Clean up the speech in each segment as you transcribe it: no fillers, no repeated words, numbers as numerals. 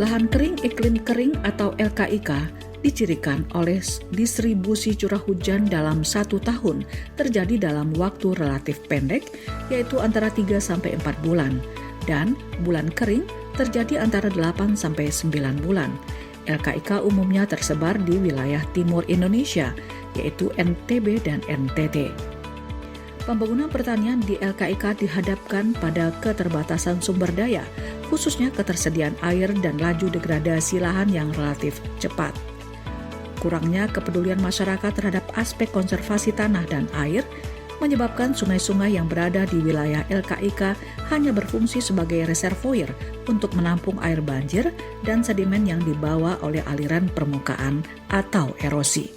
Lahan kering iklim kering atau LKIK dicirikan oleh distribusi curah hujan dalam 1 tahun terjadi dalam waktu relatif pendek, yaitu antara 3-4 bulan, dan bulan kering terjadi antara 8-9 bulan. LKIK umumnya tersebar di wilayah timur Indonesia, yaitu NTB dan NTT. Pembangunan pertanian di LKIK dihadapkan pada keterbatasan sumber daya, khususnya ketersediaan air dan laju degradasi lahan yang relatif cepat. Kurangnya kepedulian masyarakat terhadap aspek konservasi tanah dan air menyebabkan sungai-sungai yang berada di wilayah LKIK hanya berfungsi sebagai reservoir untuk menampung air banjir dan sedimen yang dibawa oleh aliran permukaan atau erosi.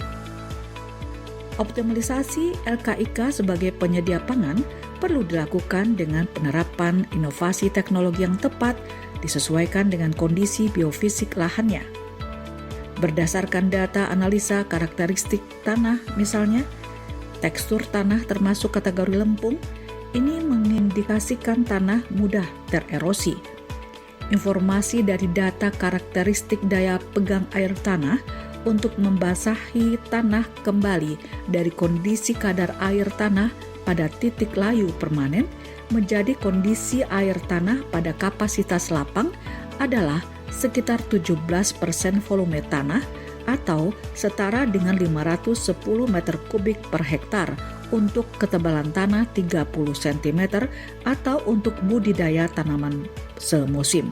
Optimalisasi LKIK sebagai penyedia pangan perlu dilakukan dengan penerapan inovasi teknologi yang tepat disesuaikan dengan kondisi biofisik lahannya. Berdasarkan data analisa karakteristik tanah misalnya, tekstur tanah termasuk kategori lempung, ini mengindikasikan tanah mudah tererosi. Informasi dari data karakteristik daya pegang air tanah untuk membasahi tanah kembali dari kondisi kadar air tanah pada titik layu permanen menjadi kondisi air tanah pada kapasitas lapang adalah sekitar 17% volume tanah atau setara dengan 510 meter kubik per hektar untuk ketebalan tanah 30 cm atau untuk budidaya tanaman semusim.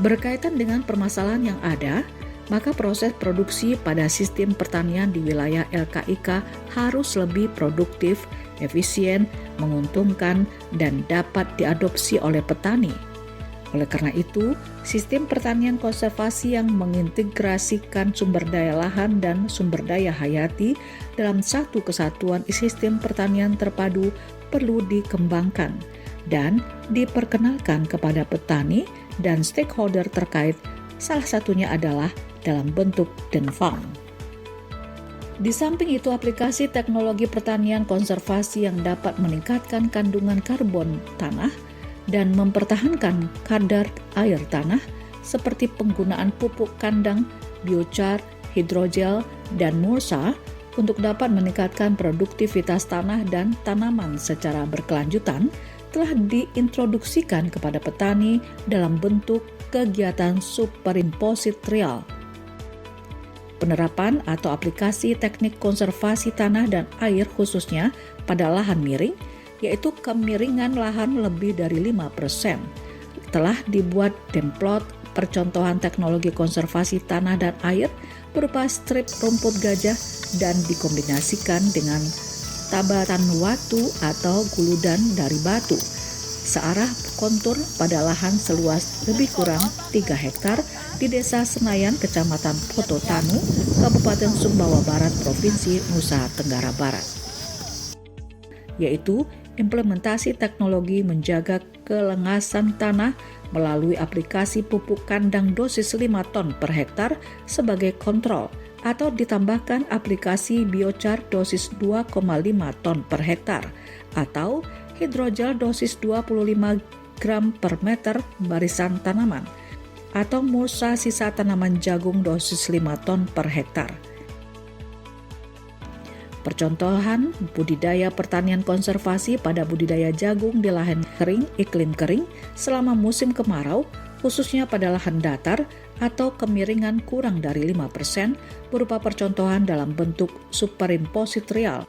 Berkaitan dengan permasalahan yang ada, maka proses produksi pada sistem pertanian di wilayah LKIK harus lebih produktif, efisien, menguntungkan, dan dapat diadopsi oleh petani. Oleh karena itu, sistem pertanian konservasi yang mengintegrasikan sumber daya lahan dan sumber daya hayati dalam satu kesatuan sistem pertanian terpadu perlu dikembangkan dan diperkenalkan kepada petani dan stakeholder terkait, salah satunya adalah dalam bentuk Denfang. Di samping itu, aplikasi teknologi pertanian konservasi yang dapat meningkatkan kandungan karbon tanah dan mempertahankan kadar air tanah seperti penggunaan pupuk kandang, biochar, hidrogel, dan mulsa untuk dapat meningkatkan produktivitas tanah dan tanaman secara berkelanjutan telah diintroduksikan kepada petani dalam bentuk kegiatan superimposite trial. Penerapan atau aplikasi teknik konservasi tanah dan air khususnya pada lahan miring, yaitu kemiringan lahan lebih dari 5%, telah dibuat template percontohan teknologi konservasi tanah dan air berupa strip rumput gajah dan dikombinasikan dengan tabatan watu atau guludan dari batu searah kontur pada lahan seluas lebih kurang 3 hektar di Desa Senayan, Kecamatan Pototanu, Kabupaten Sumbawa Barat, Provinsi Nusa Tenggara Barat, yaitu implementasi teknologi menjaga kelengasan tanah melalui aplikasi pupuk kandang dosis 5 ton per hektar sebagai kontrol, atau ditambahkan aplikasi biochar dosis 2,5 ton per hektar atau hidrogel dosis 25 gram per meter barisan tanaman atau mulsa sisa tanaman jagung dosis 5 ton per hektar. Percontohan budidaya pertanian konservasi pada budidaya jagung di lahan kering, iklim kering selama musim kemarau, khususnya pada lahan datar atau kemiringan kurang dari 5% berupa percontohan dalam bentuk superimposite trial.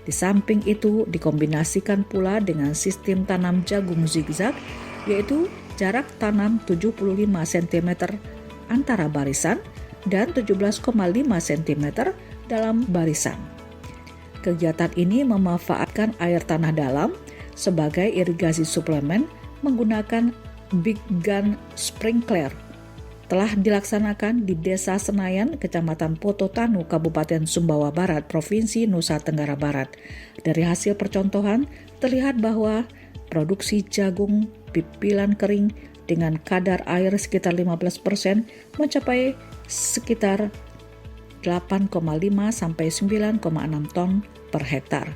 Di samping itu dikombinasikan pula dengan sistem tanam jagung zigzag, yaitu jarak tanam 75 cm antara barisan dan 17,5 cm dalam barisan. Kegiatan ini memanfaatkan air tanah dalam sebagai irigasi suplemen menggunakan Big Gun Sprinkler. Telah dilaksanakan di Desa Senayan, Kecamatan Pototanu, Kabupaten Sumbawa Barat, Provinsi Nusa Tenggara Barat. Dari hasil percontohan, terlihat bahwa produksi jagung pipilan kering dengan kadar air sekitar 15% mencapai sekitar 8,5 sampai 9,6 ton per hektar.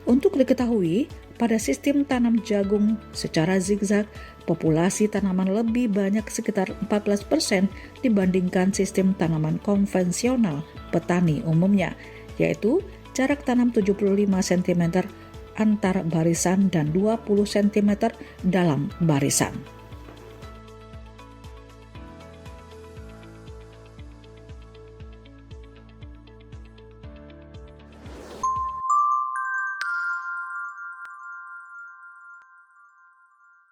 Untuk diketahui, Pada sistem tanam jagung secara zigzag, populasi tanaman lebih banyak sekitar 14% dibandingkan sistem tanaman konvensional petani umumnya, yaitu jarak tanam 75 cm antar barisan dan 20 cm dalam barisan.